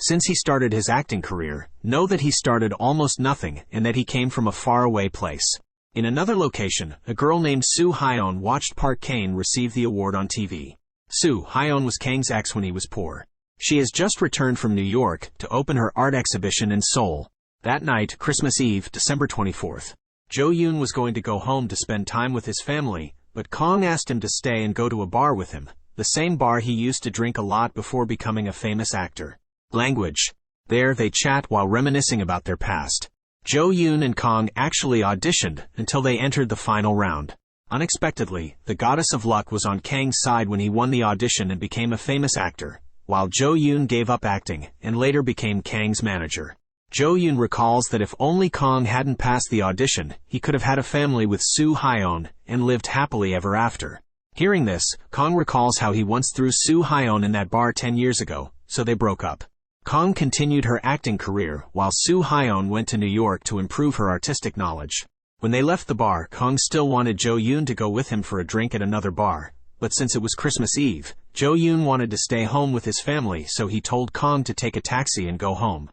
Since he started his acting career, know that he started almost nothing and that he came from a faraway place. In another location, a girl named Soo Hyeon watched Park Kane receive the award on TV. Soo Hyeon was Kang's ex when he was poor. She has just returned from New York to open her art exhibition in Seoul. That night, Christmas Eve, December 24th, Jo Yoon was going to go home to spend time with his family, but Kang asked him to stay and go to a bar with him, the same bar he used to drink a lot before becoming a famous actor. Language. There they chat while reminiscing about their past. Jo Yoon and Kang actually auditioned until they entered the final round. Unexpectedly, the goddess of luck was on Kang's side when he won the audition and became a famous actor, while Jo Yoon gave up acting and later became Kang's manager. Jo Yoon recalls that if only Kang hadn't passed the audition, he could have had a family with Soo Hyeon and lived happily ever after. Hearing this, Kang recalls how he once threw Soo Hyeon in that bar 10 years ago, so they broke up. Kang continued her acting career while Soo Hyeon went to New York to improve her artistic knowledge. When they left the bar, Kang still wanted Jo Yoon to go with him for a drink at another bar, but since it was Christmas Eve, Jo Yoon wanted to stay home with his family, so he told Kang to take a taxi and go home.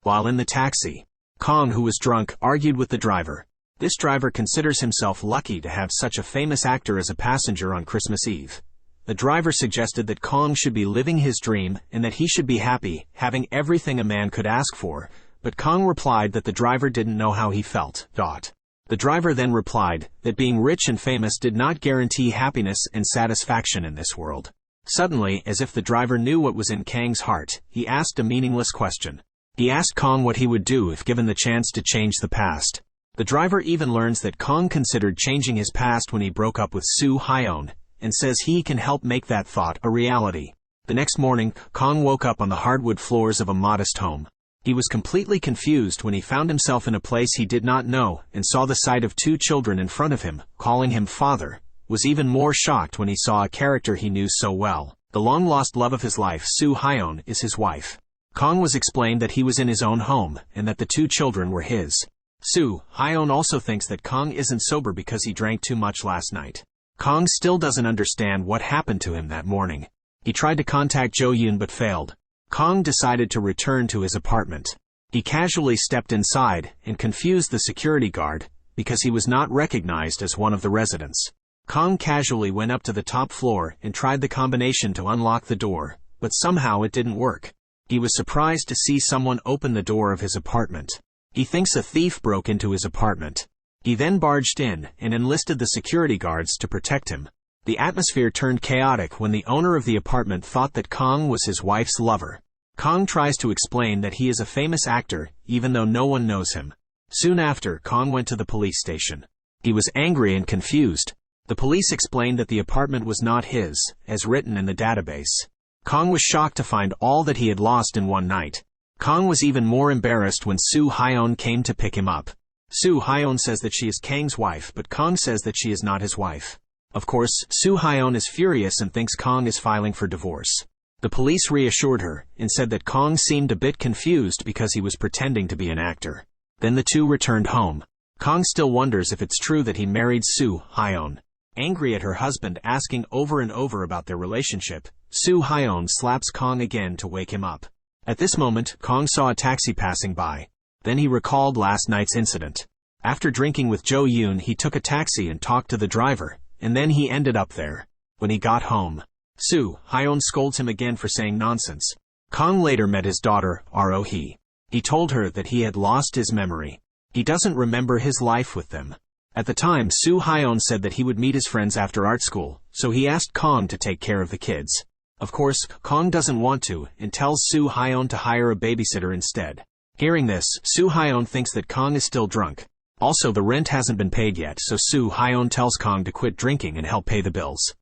While in the taxi, Kang, who was drunk, argued with the driver. This driver considers himself lucky to have such a famous actor as a passenger on Christmas Eve. The driver suggested that Kang should be living his dream and that he should be happy, having everything a man could ask for, but Kang replied that the driver didn't know how he felt. The driver then replied that being rich and famous did not guarantee happiness and satisfaction in this world. Suddenly, as if the driver knew what was in Kang's heart, he asked a meaningless question. He asked Kang what he would do if given the chance to change the past. The driver even learns that Kang considered changing his past when he broke up with Soo Hyeon, and says he can help make that thought a reality. The next morning, Kang woke up on the hardwood floors of a modest home. He was completely confused when he found himself in a place he did not know and saw the sight of 2 children in front of him, calling him father. Was even more shocked when he saw a character he knew so well. The long-lost love of his life, Soo Hyeon, is his wife. Kang was explained that he was in his own home and that the 2 children were his. Soo Hyeon also thinks that Kang isn't sober because he drank too much last night. Kang still doesn't understand what happened to him that morning. He tried to contact Jo Yoon but failed. Kang decided to return to his apartment. He casually stepped inside and confused the security guard because he was not recognized as one of the residents. Kang casually went up to the top floor and tried the combination to unlock the door, but somehow it didn't work. He was surprised to see someone open the door of his apartment. He thinks a thief broke into his apartment. He then barged in and enlisted the security guards to protect him. The atmosphere turned chaotic when the owner of the apartment thought that Kang was his wife's lover. Kang tries to explain that he is a famous actor, even though no one knows him. Soon after, Kang went to the police station. He was angry and confused. The police explained that the apartment was not his, as written in the database. Kang was shocked to find all that he had lost in one night. Kang was even more embarrassed when Soo Hyeon came to pick him up. Soo Hyeon says that she is Kang's wife, but Kang says that she is not his wife. Of course, Soo Hyeon is furious and thinks Kang is filing for divorce. The police reassured her and said that Kang seemed a bit confused because he was pretending to be an actor. Then the 2 returned home. Kang still wonders if it's true that he married Soo Hyeon. Angry at her husband asking over and over about their relationship, Soo Hyeon slaps Kang again to wake him up. At this moment, Kang saw a taxi passing by. Then he recalled last night's incident. After drinking with Jo Yoon, he took a taxi and talked to the driver, and then he ended up there. When he got home, Soo Hyeon scolds him again for saying nonsense. Kang later met his daughter, Ro Hee. He told her that he had lost his memory. He doesn't remember his life with them. At the time, Soo Hyeon said that he would meet his friends after art school, so he asked Kang to take care of the kids. Of course, Kang doesn't want to and tells Soo Hyeon to hire a babysitter instead. Hearing this, Soo Hyeon thinks that Kang is still drunk. Also, the rent hasn't been paid yet, so Soo Hyeon tells Kang to quit drinking and help pay the bills.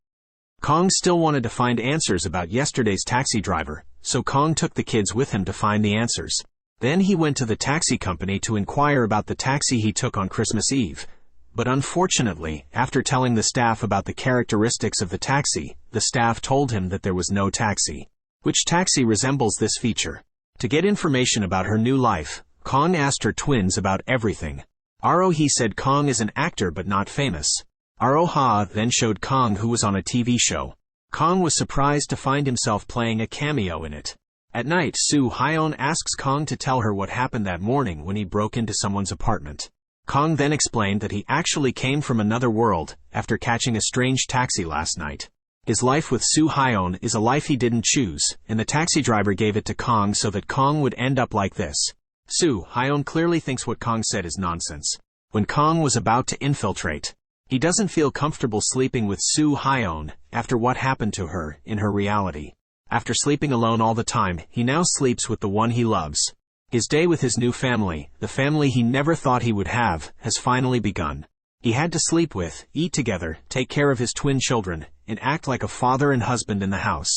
Kang still wanted to find answers about yesterday's taxi driver, so Kang took the kids with him to find the answers. Then he went to the taxi company to inquire about the taxi he took on Christmas Eve. But unfortunately, after telling the staff about the characteristics of the taxi, the staff told him that there was no taxi. Which taxi resembles this feature? To get information about her new life, Kang asked her twins about everything. Ro Hee said Kang is an actor but not famous. Ro Ha then showed Kang who was on a TV show. Kang was surprised to find himself playing a cameo in it. At night, Soo Hyeon asks Kong to tell her what happened that morning when he broke into someone's apartment. Kong then explained that he actually came from another world after catching a strange taxi last night. His life with Soo Hyeon is a life he didn't choose, and the taxi driver gave it to Kong so that Kong would end up like this. Soo Hyeon clearly thinks what Kong said is nonsense. When Kong was about to infiltrate, he doesn't feel comfortable sleeping with Soo Hyeon after what happened to her in her reality. After sleeping alone all the time, he now sleeps with the one he loves. His day with his new family, the family he never thought he would have, has finally begun. He had to sleep with, eat together, take care of his twin children, and act like a father and husband in the house.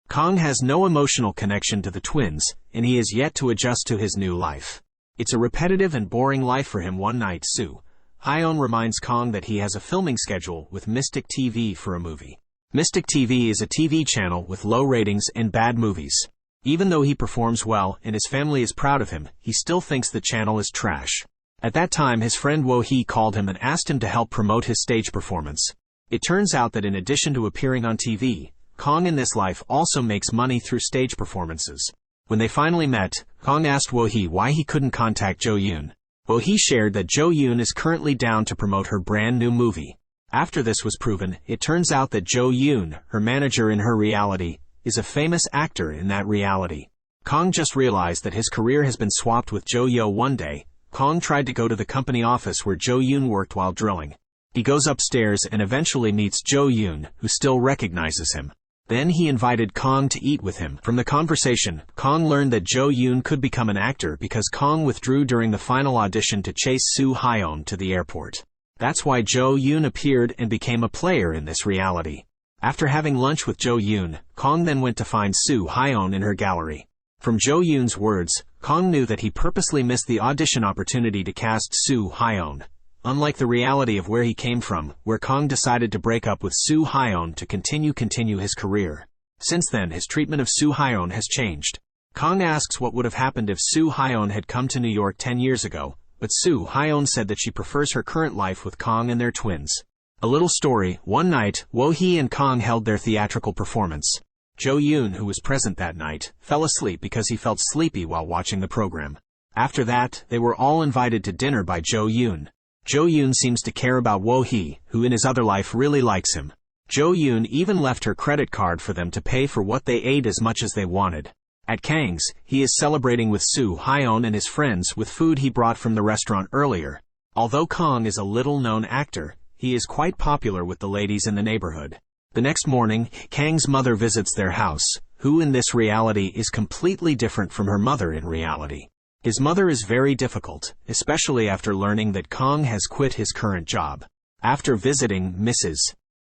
Kong has no emotional connection to the twins, and he is yet to adjust to his new life. It's a repetitive and boring life for him. One night, Soo Hyeon reminds Kong that he has a filming schedule with Mystic TV for a movie. Mystic TV is a TV channel with low ratings and bad movies. Even though he performs well and his family is proud of him, he still thinks the channel is trash. At that time, his friend Wo-hee called him and asked him to help promote his stage performance. It turns out that in addition to appearing on TV, Kong in this life also makes money through stage performances. When they finally met, Kong asked Wo-hee why he couldn't contact Jo-yoon. Wo-hee shared that Jo-yoon is currently down to promote her brand new movie. After this was proven, it turns out that Jo-yoon, her manager in her reality, is a famous actor in that reality. Kong just realized that his career has been swapped with Jo-yo. One day, Kong tried to go to the company office where Jo-yoon worked while drilling. He goes upstairs and eventually meets Jo-yoon, who still recognizes him. Then he invited Kong to eat with him. From the conversation, Kong learned that Jo-yoon could become an actor because Kong withdrew during the final audition to chase Soo Hyeon to the airport. That's why Jo-yoon appeared and became a player in this reality. After having lunch with Jo-yoon, Kong then went to find Soo Hyeon in her gallery. From Jo-yoon's words, Kong knew that he purposely missed the audition opportunity to cast Soo Hyeon. Unlike the reality of where he came from, where Kong decided to break up with Soo Hyeon to continue his career. Since then, his treatment of Soo Hyeon has changed. Kong asks what would have happened if Soo Hyeon had come to New York 10 years ago, but Soo Hyeon said that she prefers her current life with Kong and their twins. A little story. One night, Wo-hee and Kong held their theatrical performance. Jo-yoon, who was present that night, fell asleep because he felt sleepy while watching the program. After that, they were all invited to dinner by Jo-yoon. Jo-yoon seems to care about Wo-hee, who in his other life really likes him. Jo-yoon even left her credit card for them to pay for what they ate as much as they wanted. At Kang's, he is celebrating with Soo Hyeon and his friends with food he brought from the restaurant earlier. Although Kong is a little-known actor, he is quite popular with the ladies in the neighborhood. The next morning, Kang's mother visits their house, who in this reality is completely different from her mother in reality. His mother is very difficult, especially after learning that Kong has quit his current job. After visiting Mrs.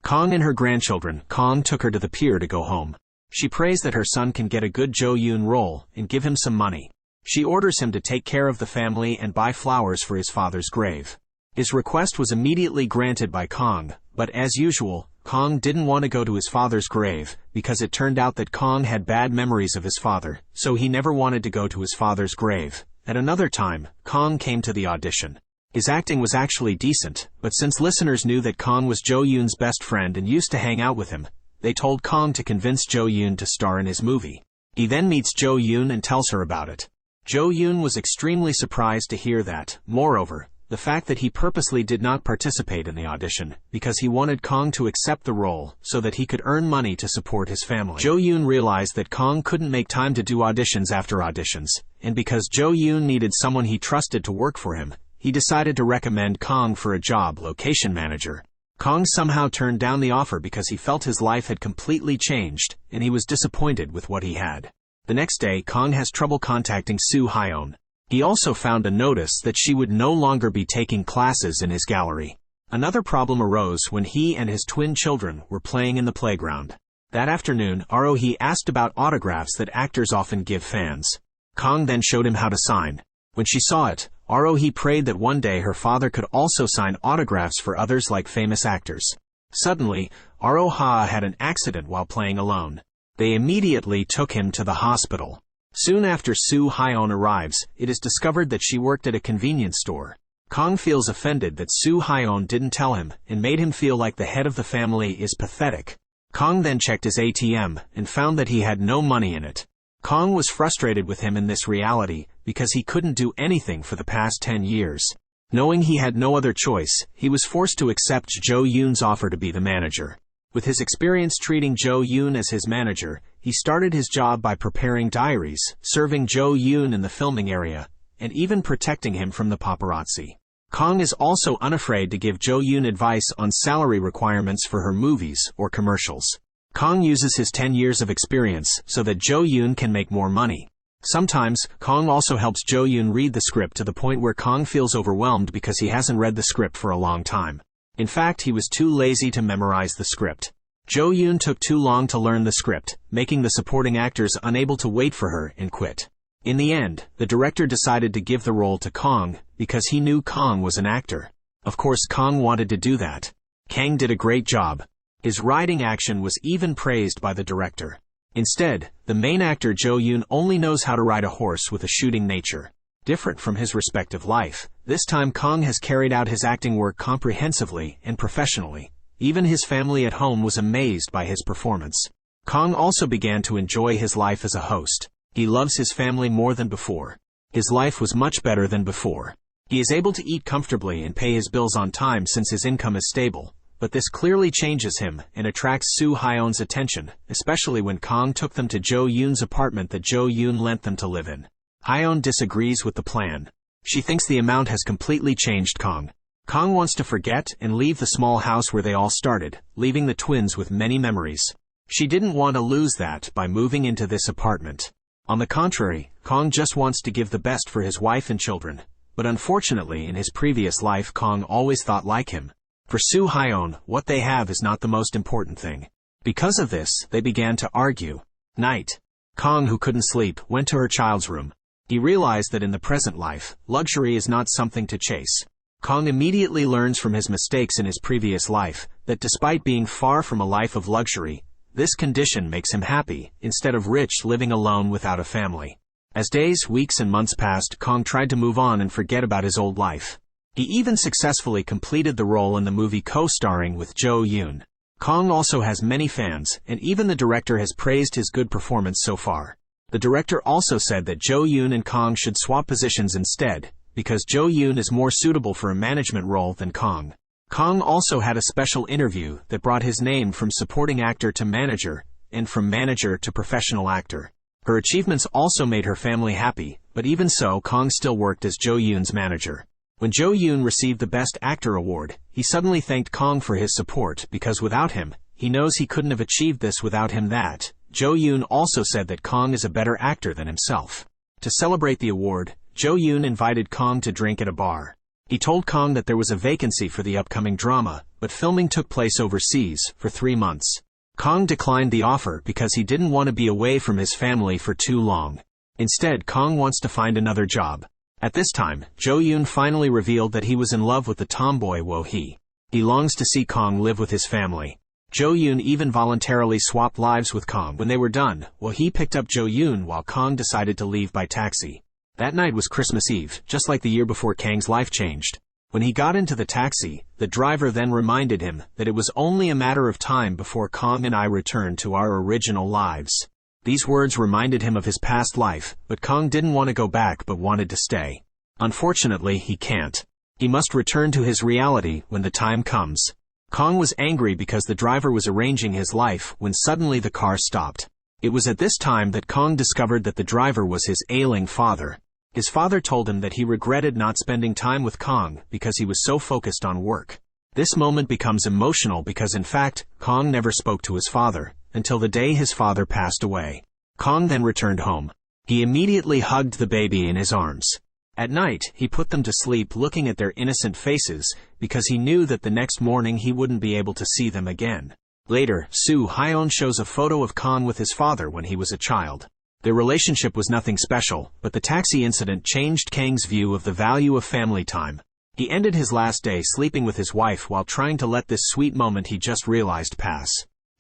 Kong and her grandchildren, Kong took her to the pier to go home. She prays that her son can get a good Jo-yoon role and give him some money. She orders him to take care of the family and buy flowers for his father's grave. His request was immediately granted by Kong, but as usual, Kong didn't want to go to his father's grave because it turned out that Kong had bad memories of his father, so he never wanted to go to his father's grave. At another time, Kong came to the audition. His acting was actually decent, but since listeners knew that Kong was Jo-yoon's best friend and used to hang out with him, they told Kong to convince Jo-yoon to star in his movie. He then meets Jo-yoon and tells her about it. Jo-yoon was extremely surprised to hear that. Moreover, the fact that he purposely did not participate in the audition, because he wanted Kong to accept the role so that he could earn money to support his family. Jo-yoon realized that Kong couldn't make time to do auditions after auditions, and because Jo-yoon needed someone he trusted to work for him, he decided to recommend Kong for a job, location manager. Kong somehow turned down the offer because he felt his life had completely changed, and he was disappointed with what he had. The next day, Kong has trouble contacting Soo Hyeon. He also found a notice that she would no longer be taking classes in his gallery. Another problem arose when he and his twin children were playing in the playground. That afternoon, Ro-hee asked about autographs that actors often give fans. Kong then showed him how to sign. When she saw it, Ro-hee prayed that one day her father could also sign autographs for others like famous actors. Suddenly, Ro-ha had an accident while playing alone. They immediately took him to the hospital. Soon after Soo Hyeon arrives, it is discovered that she worked at a convenience store. Kong feels offended that Soo Hyeon didn't tell him and made him feel like the head of the family is pathetic. Kong then checked his ATM and found that he had no money in it. Kong was frustrated with him in this reality because he couldn't do anything for the past 10 years. Knowing he had no other choice, he was forced to accept Jo Yoon's offer to be the manager. With his experience treating Jo Yoon as his manager, he started his job by preparing diaries, serving Jo Yoon in the filming area, and even protecting him from the paparazzi. Kong is also unafraid to give Jo Yoon advice on salary requirements for her movies or commercials. Kong uses his 10 years of experience so that Jo Yoon can make more money. Sometimes, Kong also helps Jo Yoon read the script to the point where Kong feels overwhelmed because he hasn't read the script for a long time. In fact, he was too lazy to memorize the script. Jo Yoon took too long to learn the script, making the supporting actors unable to wait for her and quit. In the end, the director decided to give the role to Kong because he knew Kong was an actor. Of course, Kong wanted to do that. Kang did a great job. His riding action was even praised by the director. Instead, the main actor Jo Yoon only knows how to ride a horse with a shooting nature. Different from his respective life, this time Kong has carried out his acting work comprehensively and professionally. Even his family at home was amazed by his performance. Kong also began to enjoy his life as a host. He loves his family more than before. His life was much better than before. He is able to eat comfortably and pay his bills on time since his income is stable. But this clearly changes him and attracts Soo Hyeon's attention, especially when Kong took them to Jo Yoon's apartment that Jo Yoon lent them to live in. Hyeon disagrees with the plan. She thinks the amount has completely changed Kong. Kong wants to forget and leave the small house where they all started, leaving the twins with many memories. She didn't want to lose that by moving into this apartment. On the contrary, Kong just wants to give the best for his wife and children. But unfortunately, in his previous life, Kong always thought like him. For Soo Hyeon, what they have is not the most important thing. Because of this, they began to argue. Night. Kong, who couldn't sleep, went to her child's room. He realized that in the present life, luxury is not something to chase. Kong immediately learns from his mistakes in his previous life that despite being far from a life of luxury, this condition makes him happy, instead of rich living alone without a family. As days, weeks, and months passed, Kong tried to move on and forget about his old life. He even successfully completed the role in the movie co-starring with Jo Yoon. Kong also has many fans, and even the director has praised his good performance so far. The director also said that Jo Yoon and Kong should swap positions instead, because Jo Yoon is more suitable for a management role than Kong. Kong also had a special interview that brought his name from supporting actor to manager, and from manager to professional actor. Her achievements also made her family happy, but even so, Kong still worked as Jo Yoon's manager. When Jo Yoon received the Best Actor award, he suddenly thanked Kong for his support because without him, he knows he couldn't have achieved this without him. That Jo Yoon also said that Kong is a better actor than himself. To celebrate the award, Jo Yoon invited Kong to drink at a bar. He told Kong that there was a vacancy for the upcoming drama, but filming took place overseas for 3 months. Kong declined the offer because he didn't want to be away from his family for too long. Instead, Kong wants to find another job. At this time, Jo Yoon finally revealed that he was in love with the tomboy Wo-hee. He longs to see Kong live with his family. Jo Yoon even voluntarily swapped lives with Kong. When they were done, Wo-hee picked up Jo Yoon while Kong decided to leave by taxi. That night was Christmas Eve, just like the year before Kang's life changed. When he got into the taxi, the driver then reminded him that it was only a matter of time before Kong and I returned to our original lives. These words reminded him of his past life, but Kong didn't want to go back but wanted to stay. Unfortunately, he can't. He must return to his reality when the time comes. Kong was angry because the driver was arranging his life when suddenly the car stopped. It was at this time that Kong discovered that the driver was his ailing father. His father told him that he regretted not spending time with Kong because he was so focused on work. This moment becomes emotional because in fact, Kong never spoke to his father until the day his father passed away. Kong then returned home. He immediately hugged the baby in his arms. At night, he put them to sleep looking at their innocent faces because he knew that the next morning he wouldn't be able to see them again. Later, Soo Hyeon shows a photo of Kong with his father when he was a child. Their relationship was nothing special, but the taxi incident changed Kang's view of the value of family time. He ended his last day sleeping with his wife while trying to let this sweet moment he just realized pass.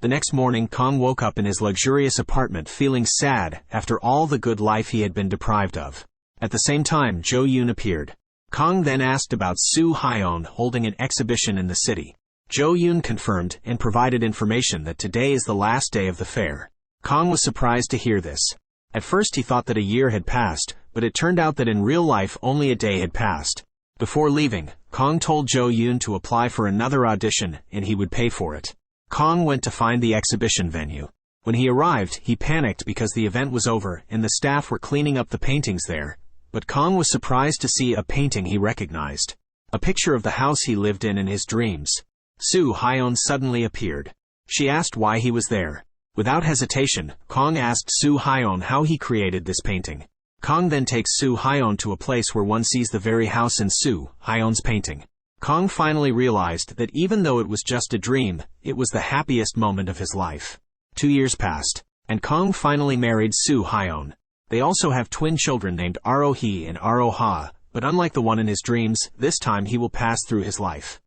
The next morning, Kong woke up in his luxurious apartment feeling sad after all the good life he had been deprived of. At the same time, Jo Yoon appeared. Kong then asked about Soo Hyeon holding an exhibition in the city. Jo Yoon confirmed and provided information that today is the last day of the fair. Kong was surprised to hear this. At first he thought that a year had passed, but it turned out that in real life only a day had passed. Before leaving, Kong told Jo Yoon to apply for another audition and he would pay for it. Kong went to find the exhibition venue. When he arrived, he panicked because the event was over and the staff were cleaning up the paintings there. But Kong was surprised to see a painting he recognized. A picture of the house he lived in his dreams. Soo Hyeon suddenly appeared. She asked why he was there. Without hesitation, Kong asked Soo Hyeon how he created this painting. Kong then takes Soo Hyeon to a place where one sees the very house in Soo Hyeon's painting. Kong finally realized that even though it was just a dream, it was the happiest moment of his life. 2 years passed, and Kong finally married Soo Hyeon. They also have twin children named Aro Hee and Aro Ha, but unlike the one in his dreams, this time he will pass through his life.